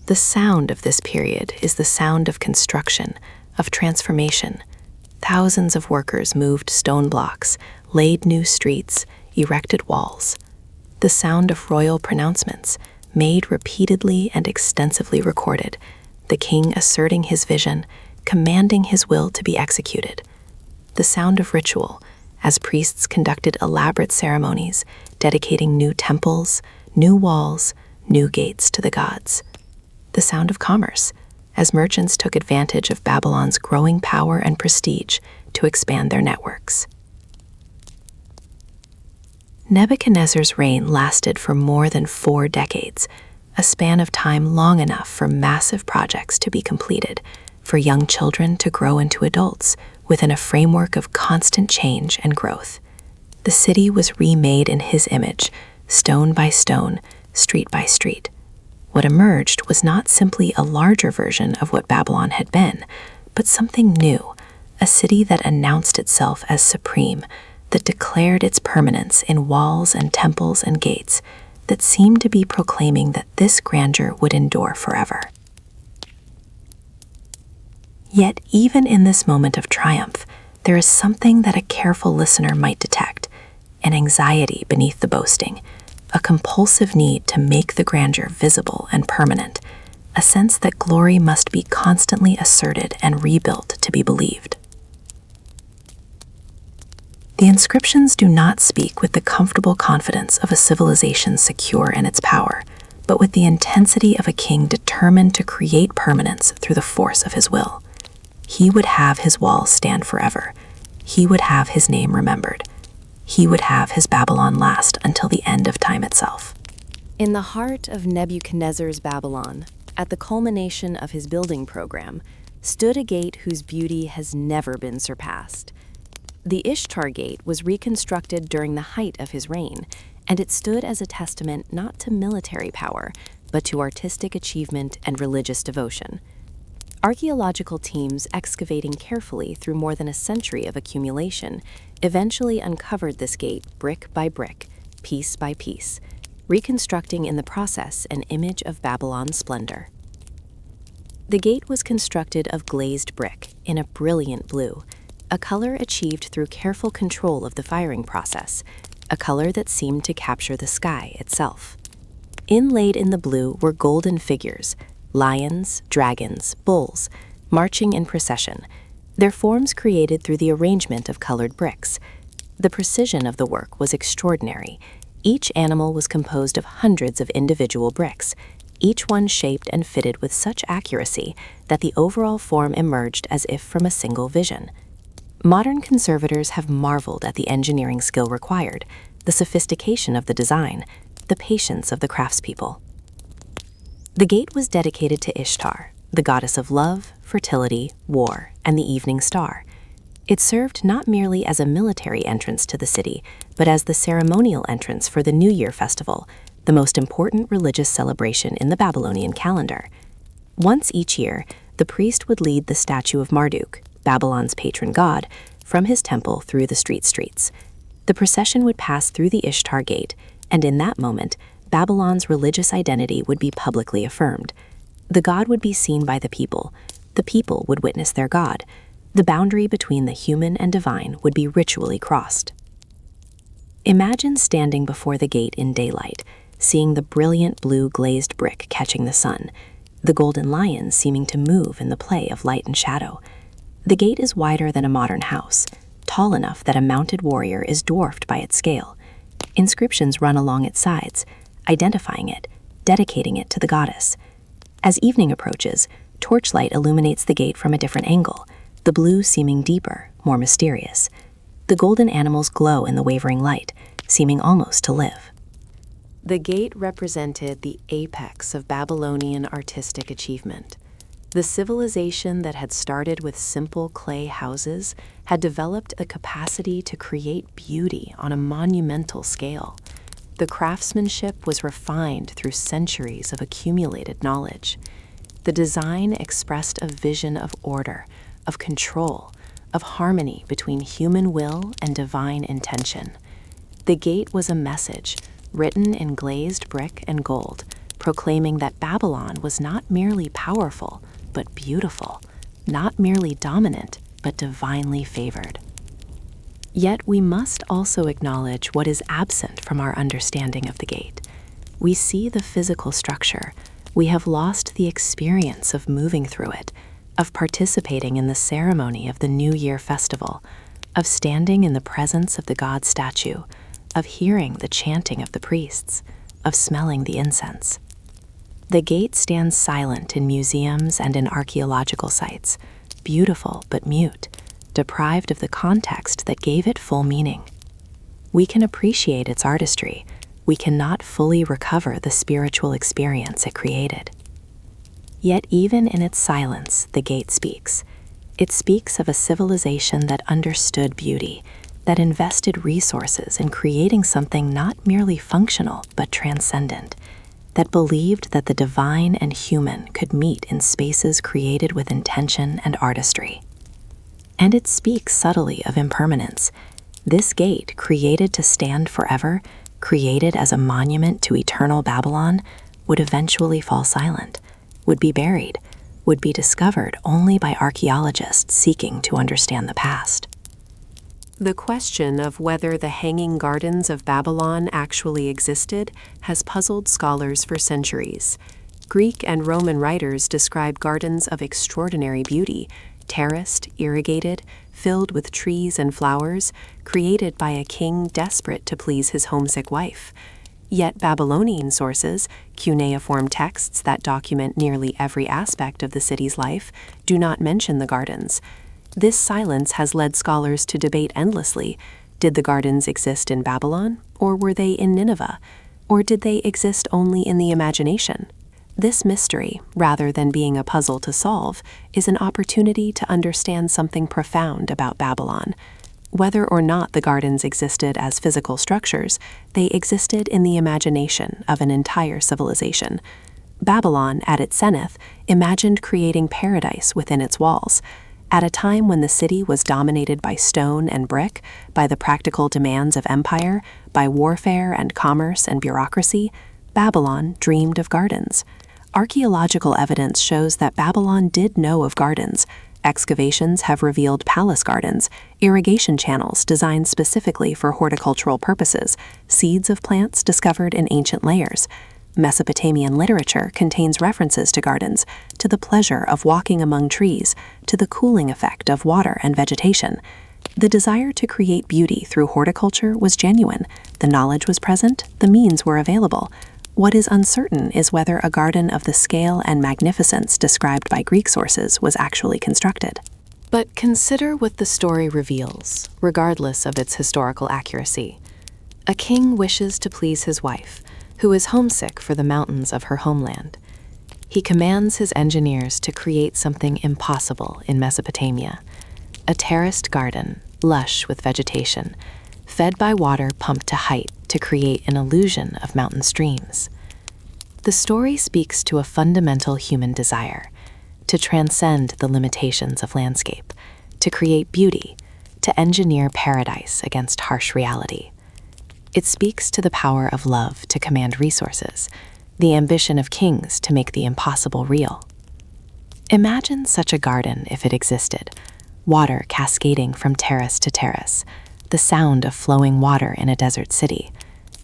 The sound of this period is the sound of construction, of transformation. Thousands of workers moved stone blocks, laid new streets, erected walls. The sound of royal pronouncements, made repeatedly and extensively recorded, the king asserting his vision, commanding his will to be executed. The sound of ritual, as priests conducted elaborate ceremonies, dedicating new temples, new walls, new gates to the gods. The sound of commerce, as merchants took advantage of Babylon's growing power and prestige to expand their networks. Nebuchadnezzar's reign lasted for more than 4 decades, a span of time long enough for massive projects to be completed, for young children to grow into adults within a framework of constant change and growth. The city was remade in his image, stone by stone, street by street. What emerged was not simply a larger version of what Babylon had been, but something new, a city that announced itself as supreme, that declared its permanence in walls and temples and gates, that seemed to be proclaiming that this grandeur would endure forever. Yet even in this moment of triumph, there is something that a careful listener might detect, an anxiety beneath the boasting, a compulsive need to make the grandeur visible and permanent, a sense that glory must be constantly asserted and rebuilt to be believed. The inscriptions do not speak with the comfortable confidence of a civilization secure in its power, but with the intensity of a king determined to create permanence through the force of his will. He would have his walls stand forever. He would have his name remembered. He would have his Babylon last until the end of time itself. In the heart of Nebuchadnezzar's Babylon, at the culmination of his building program, stood a gate whose beauty has never been surpassed. The Ishtar Gate was reconstructed during the height of his reign, and it stood as a testament not to military power, but to artistic achievement and religious devotion. Archaeological teams excavating carefully through more than a century of accumulation eventually uncovered this gate brick by brick, piece by piece. reconstructing in the process an image of Babylon's splendor. The gate was constructed of glazed brick in a brilliant blue, a color achieved through careful control of the firing process, a color that seemed to capture the sky itself. Inlaid in the blue were golden figures, lions, dragons, bulls, marching in procession, their forms created through the arrangement of colored bricks. The precision of the work was extraordinary. Each animal was composed of hundreds of individual bricks, each one shaped and fitted with such accuracy that the overall form emerged as if from a single vision. Modern conservators have marveled at the engineering skill required, the sophistication of the design, the patience of the craftspeople. The gate was dedicated to Ishtar, the goddess of love, fertility, war, and the evening star. It served not merely as a military entrance to the city, but as the ceremonial entrance for the New Year festival, the most important religious celebration in the Babylonian calendar. Once each year, the priest would lead the statue of Marduk, Babylon's patron god, from his temple through the streets. The procession would pass through the Ishtar gate, and in that moment, Babylon's religious identity would be publicly affirmed. The god would be seen by the people would witness their god. The boundary between the human and divine would be ritually crossed. Imagine standing before the gate in daylight, seeing the brilliant blue glazed brick catching the sun, the golden lions seeming to move in the play of light and shadow. The gate is wider than a modern house, tall enough that a mounted warrior is dwarfed by its scale. Inscriptions run along its sides, identifying it, dedicating it to the goddess. As evening approaches, torchlight illuminates the gate from a different angle, the blue seeming deeper, more mysterious. The golden animals glow in the wavering light, seeming almost to live. The gate represented the apex of Babylonian artistic achievement. The civilization that had started with simple clay houses had developed a capacity to create beauty on a monumental scale. The craftsmanship was refined through centuries of accumulated knowledge. The design expressed a vision of order, of control, of harmony between human will and divine intention. The gate was a message, written in glazed brick and gold, proclaiming that Babylon was not merely powerful, but beautiful, not merely dominant, but divinely favored. Yet we must also acknowledge what is absent from our understanding of the gate. We see the physical structure. We have lost the experience of moving through it, of participating in the ceremony of the New Year festival, of standing in the presence of the god statue, of hearing the chanting of the priests, of smelling the incense. The gate stands silent in museums and in archaeological sites, beautiful but mute, deprived of the context that gave it full meaning. We can appreciate its artistry. We cannot fully recover the spiritual experience it created. Yet even in its silence, the gate speaks. It speaks of a civilization that understood beauty, that invested resources in creating something not merely functional but transcendent, that believed that the divine and human could meet in spaces created with intention and artistry. And it speaks subtly of impermanence. This gate, created to stand forever, created as a monument to eternal Babylon, would eventually fall silent, would be buried, would be discovered only by archaeologists seeking to understand the past. The question of whether the Hanging Gardens of Babylon actually existed has puzzled scholars for centuries. Greek and Roman writers describe gardens of extraordinary beauty, terraced, irrigated, filled with trees and flowers, created by a king desperate to please his homesick wife. Yet Babylonian sources, cuneiform texts that document nearly every aspect of the city's life, do not mention the gardens. This silence has led scholars to debate endlessly. Did the gardens exist in Babylon, or were they in Nineveh? Or did they exist only in the imagination? This mystery, rather than being a puzzle to solve, is an opportunity to understand something profound about Babylon. Whether or not the gardens existed as physical structures, they existed in the imagination of an entire civilization. Babylon, at its zenith, imagined creating paradise within its walls. At a time when the city was dominated by stone and brick, by the practical demands of empire, by warfare and commerce and bureaucracy, Babylon dreamed of gardens. Archaeological evidence shows that Babylon did know of gardens. Excavations have revealed palace gardens, irrigation channels designed specifically for horticultural purposes, seeds of plants discovered in ancient layers. Mesopotamian literature contains references to gardens, to the pleasure of walking among trees, to the cooling effect of water and vegetation. The desire to create beauty through horticulture was genuine. The knowledge was present, the means were available. What is uncertain is whether a garden of the scale and magnificence described by Greek sources was actually constructed. But consider what the story reveals, regardless of its historical accuracy. A king wishes to please his wife, who is homesick for the mountains of her homeland. He commands his engineers to create something impossible in Mesopotamia: a terraced garden, lush with vegetation, fed by water pumped to height to create an illusion of mountain streams. The story speaks to a fundamental human desire: to transcend the limitations of landscape, to create beauty, to engineer paradise against harsh reality. It speaks to the power of love to command resources, the ambition of kings to make the impossible real. Imagine such a garden if it existed: water cascading from terrace to terrace, the sound of flowing water in a desert city,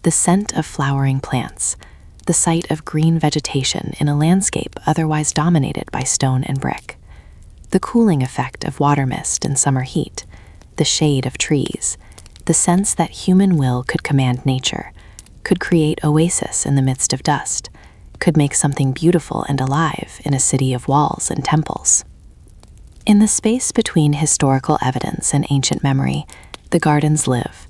the scent of flowering plants, the sight of green vegetation in a landscape otherwise dominated by stone and brick, the cooling effect of water mist in summer heat, the shade of trees, the sense that human will could command nature, could create oasis in the midst of dust, could make something beautiful and alive in a city of walls and temples. In the space between historical evidence and ancient memory, the gardens live.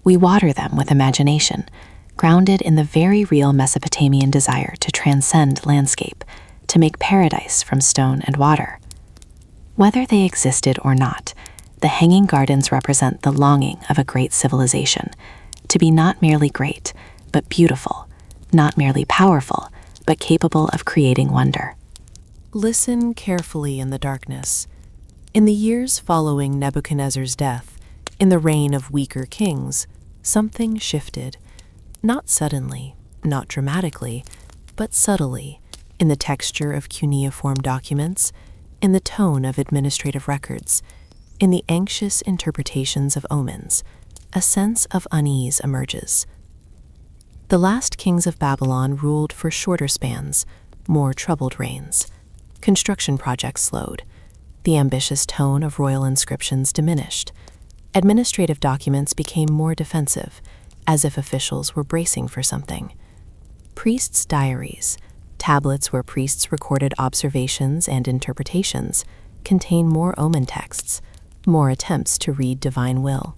We water them with imagination, grounded in the very real Mesopotamian desire to transcend landscape, to make paradise from stone and water. Whether they existed or not, the hanging gardens represent the longing of a great civilization, to be not merely great, but beautiful, not merely powerful, but capable of creating wonder. Listen carefully in the darkness. In the years following Nebuchadnezzar's death, in the reign of weaker kings, something shifted. Not suddenly, not dramatically, but subtly, in the texture of cuneiform documents, in the tone of administrative records, in the anxious interpretations of omens. A sense of unease emerges. The last kings of Babylon ruled for shorter spans, more troubled reigns. Construction projects slowed. The ambitious tone of royal inscriptions diminished. Administrative documents became more defensive, as if officials were bracing for something. Priests' diaries, tablets where priests recorded observations and interpretations, contain more omen texts, more attempts to read divine will.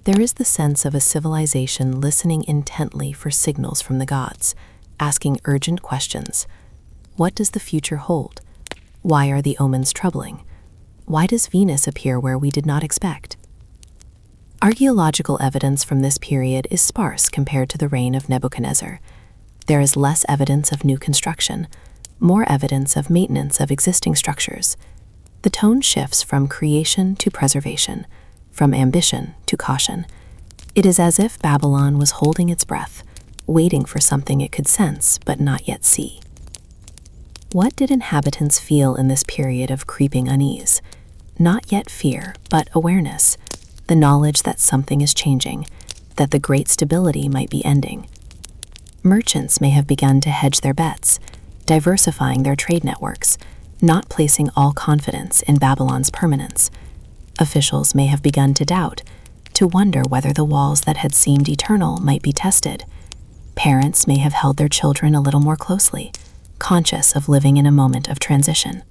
There is the sense of a civilization listening intently for signals from the gods, asking urgent questions. What does the future hold? Why are the omens troubling? Why does Venus appear where we did not expect? Archaeological evidence from this period is sparse compared to the reign of Nebuchadnezzar. There is less evidence of new construction, more evidence of maintenance of existing structures. The tone shifts from creation to preservation, from ambition to caution. It is as if Babylon was holding its breath, waiting for something it could sense but not yet see. What did inhabitants feel in this period of creeping unease? Not yet fear, but awareness, the knowledge that something is changing, that the great stability might be ending. Merchants may have begun to hedge their bets, diversifying their trade networks, not placing all confidence in Babylon's permanence. Officials may have begun to doubt, to wonder whether the walls that had seemed eternal might be tested. Parents may have held their children a little more closely, conscious of living in a moment of transition.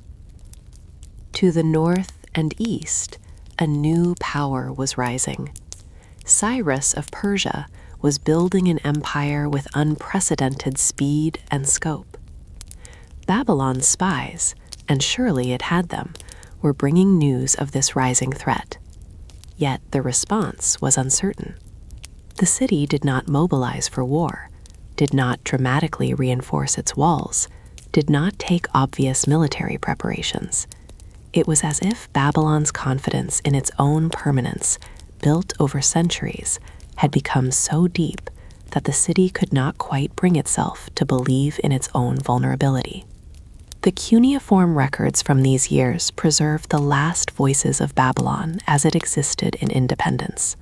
To the north and east, a new power was rising. Cyrus of Persia was building an empire with unprecedented speed and scope. Babylon's spies, and surely it had them, were bringing news of this rising threat. Yet the response was uncertain. The city did not mobilize for war, did not dramatically reinforce its walls, did not take obvious military preparations. It was as if Babylon's confidence in its own permanence, built over centuries, had become so deep that the city could not quite bring itself to believe in its own vulnerability. The cuneiform records from these years preserve the last voices of Babylon as it existed in independence.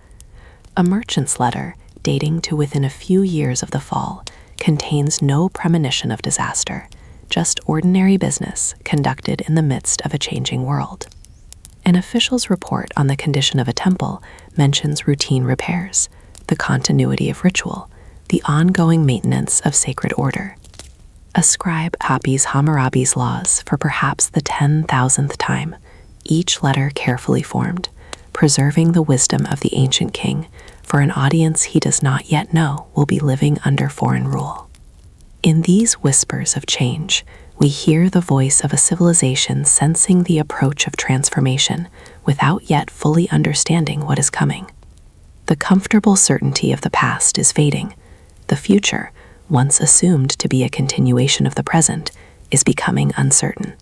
A merchant's letter, dating to within a few years of the fall, contains no premonition of disaster, just ordinary business conducted in the midst of a changing world. An official's report on the condition of a temple mentions routine repairs, the continuity of ritual, the ongoing maintenance of sacred order. A scribe copies Hammurabi's laws for perhaps the 10,000th time, each letter carefully formed, preserving the wisdom of the ancient king for an audience he does not yet know will be living under foreign rule. In these whispers of change, we hear the voice of a civilization sensing the approach of transformation without yet fully understanding what is coming. The comfortable certainty of the past is fading. The future, once assumed to be a continuation of the present, is becoming uncertain.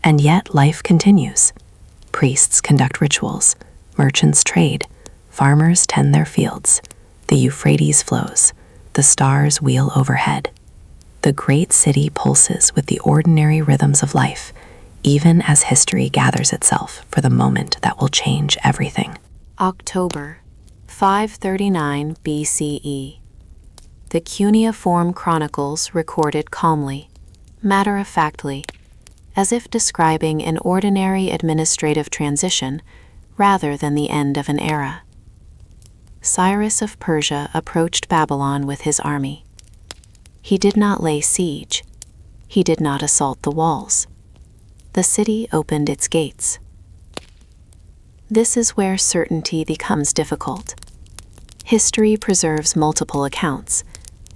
And yet life continues. Priests conduct rituals, merchants trade, farmers tend their fields, the Euphrates flows, the stars wheel overhead. The great city pulses with the ordinary rhythms of life, even as history gathers itself for the moment that will change everything. October 539 BCE. The cuneiform chronicles recorded calmly, matter-of-factly, as if describing an ordinary administrative transition rather than the end of an era. Cyrus of Persia approached Babylon with his army. He did not lay siege. He did not assault the walls. The city opened its gates. This is where certainty becomes difficult. History preserves multiple accounts,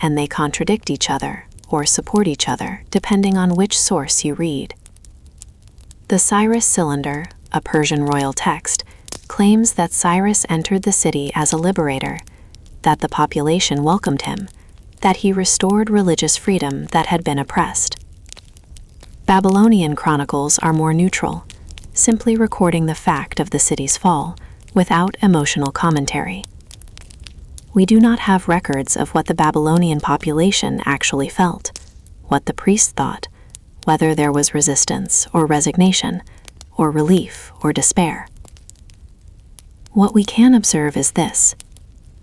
and they contradict each other or support each other depending on which source you read. The Cyrus Cylinder, a Persian royal text, claims that Cyrus entered the city as a liberator, that the population welcomed him, that he restored religious freedom that had been oppressed. Babylonian chronicles are more neutral, simply recording the fact of the city's fall without emotional commentary. We do not have records of what the Babylonian population actually felt, what the priests thought, whether there was resistance or resignation, or relief or despair. What we can observe is this: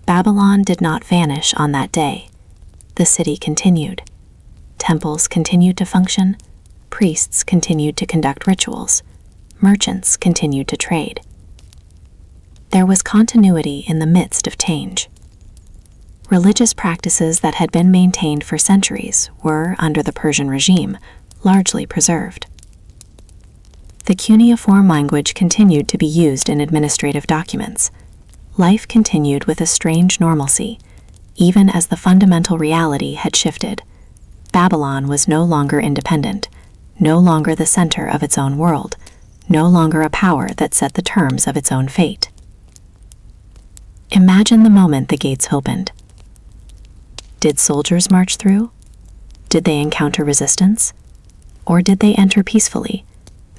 Babylon did not vanish on that day. The city continued. Temples continued to function, priests continued to conduct rituals, merchants continued to trade. There was continuity in the midst of change. Religious practices that had been maintained for centuries were, under the Persian regime, largely preserved. The cuneiform language continued to be used in administrative documents. Life continued with a strange normalcy, even as the fundamental reality had shifted. Babylon was no longer independent, no longer the center of its own world, no longer a power that set the terms of its own fate. Imagine the moment the gates opened. Did soldiers march through? Did they encounter resistance? Or did they enter peacefully,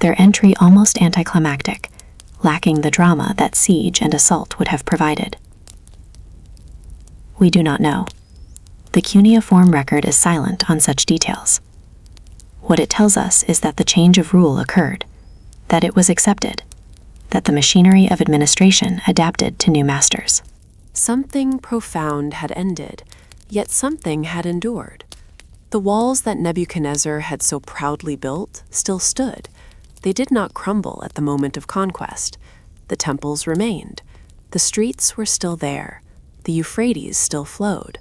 their entry almost anticlimactic, lacking the drama that siege and assault would have provided? We do not know. The cuneiform record is silent on such details. What it tells us is that the change of rule occurred, that it was accepted, that the machinery of administration adapted to new masters. Something profound had ended, yet something had endured. The walls that Nebuchadnezzar had so proudly built still stood. They did not crumble at the moment of conquest. The temples remained. The streets were still there. The Euphrates still flowed.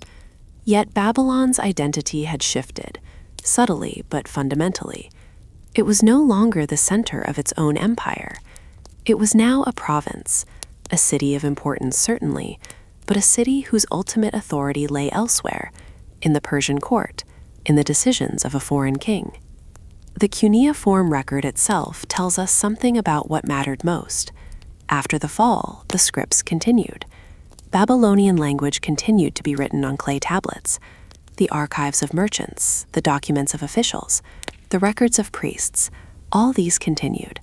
Yet Babylon's identity had shifted, subtly but fundamentally. It was no longer the center of its own empire. It was now a province, a city of importance certainly, but a city whose ultimate authority lay elsewhere, in the Persian court, in the decisions of a foreign king. The cuneiform record itself tells us something about what mattered most. After the fall, the scripts continued. Babylonian language continued to be written on clay tablets. The archives of merchants, the documents of officials, the records of priests, all these continued.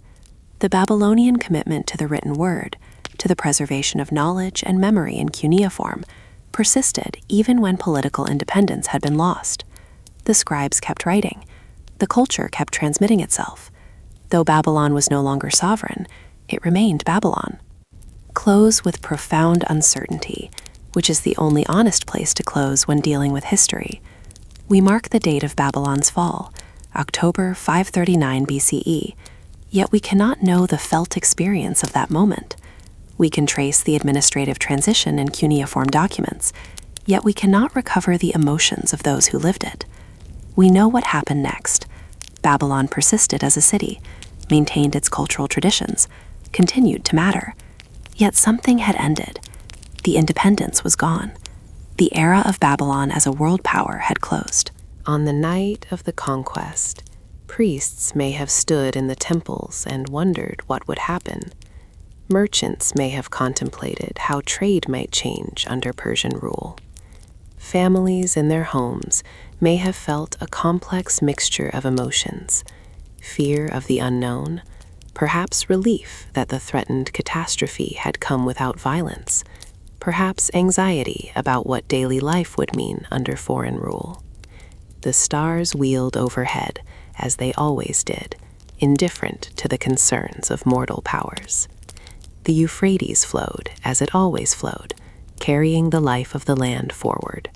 The Babylonian commitment to the written word, to the preservation of knowledge and memory in cuneiform, persisted even when political independence had been lost. The scribes kept writing. The culture kept transmitting itself. Though Babylon was no longer sovereign, it remained Babylon. Close with profound uncertainty, which is the only honest place to close when dealing with history. We mark the date of Babylon's fall, October 539 BCE, yet we cannot know the felt experience of that moment. We can trace the administrative transition in cuneiform documents, yet we cannot recover the emotions of those who lived it. We know what happened next. Babylon persisted as a city, maintained its cultural traditions, continued to matter. Yet something had ended. The independence was gone. The era of Babylon as a world power had closed. On the night of the conquest, priests may have stood in the temples and wondered what would happen. Merchants may have contemplated how trade might change under Persian rule. Families in their homes may have felt a complex mixture of emotions: fear of the unknown, perhaps relief that the threatened catastrophe had come without violence, perhaps anxiety about what daily life would mean under foreign rule. The stars wheeled overhead, as they always did, indifferent to the concerns of mortal powers. The Euphrates flowed, as it always flowed, carrying the life of the land forward.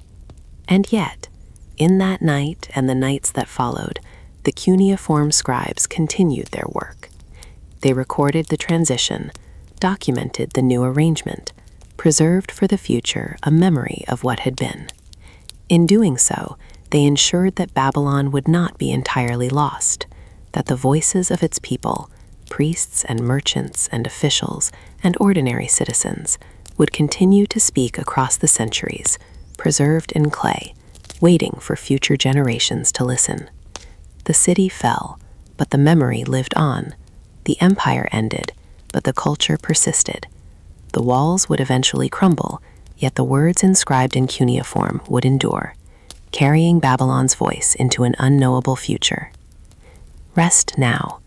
And yet, in that night and the nights that followed, the cuneiform scribes continued their work. They recorded the transition, documented the new arrangement, preserved for the future a memory of what had been. In doing so, they ensured that Babylon would not be entirely lost, that the voices of its people, priests and merchants and officials and ordinary citizens, would continue to speak across the centuries, preserved in clay, waiting for future generations to listen. The city fell, but the memory lived on. The empire ended, but the culture persisted. The walls would eventually crumble, yet the words inscribed in cuneiform would endure, carrying Babylon's voice into an unknowable future. Rest now.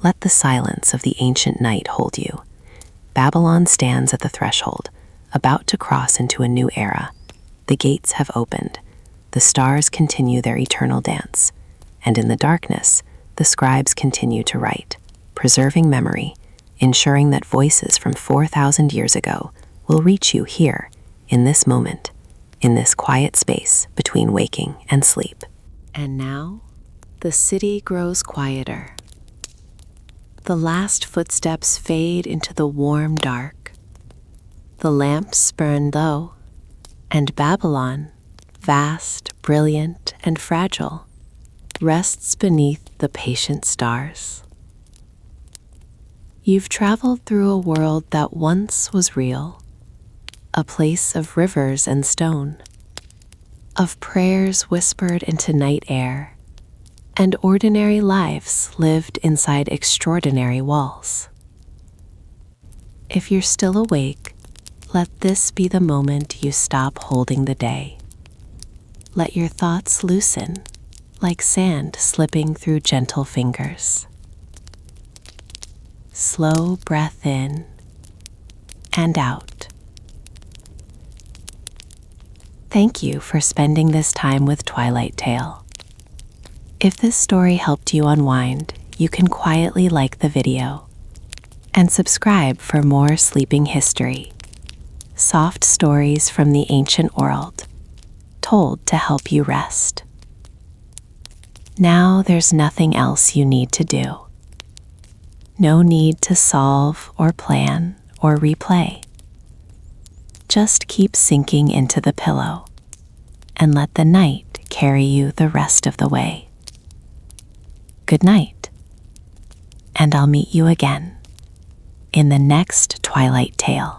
Let the silence of the ancient night hold you. Babylon stands at the threshold, about to cross into a new era. The gates have opened. The stars continue their eternal dance. And in the darkness, the scribes continue to write, preserving memory, ensuring that voices from 4,000 years ago will reach you here, in this moment, in this quiet space between waking and sleep. And now, the city grows quieter. The last footsteps fade into the warm dark. The lamps burn low, and Babylon, vast, brilliant, and fragile, rests beneath the patient stars. You've traveled through a world that once was real, a place of rivers and stone, of prayers whispered into night air, and ordinary lives lived inside extraordinary walls. If you're still awake, let this be the moment you stop holding the day. Let your thoughts loosen, like sand slipping through gentle fingers. Slow breath in and out. Thank you for spending this time with Twilight Tale. If this story helped you unwind, you can quietly like the video and subscribe for more sleeping history. Soft stories from the ancient world, told to help you rest. Now there's nothing else you need to do. No need to solve or plan or replay. Just keep sinking into the pillow and let the night carry you the rest of the way. Good night, and I'll meet you again in the next Twilight Tale.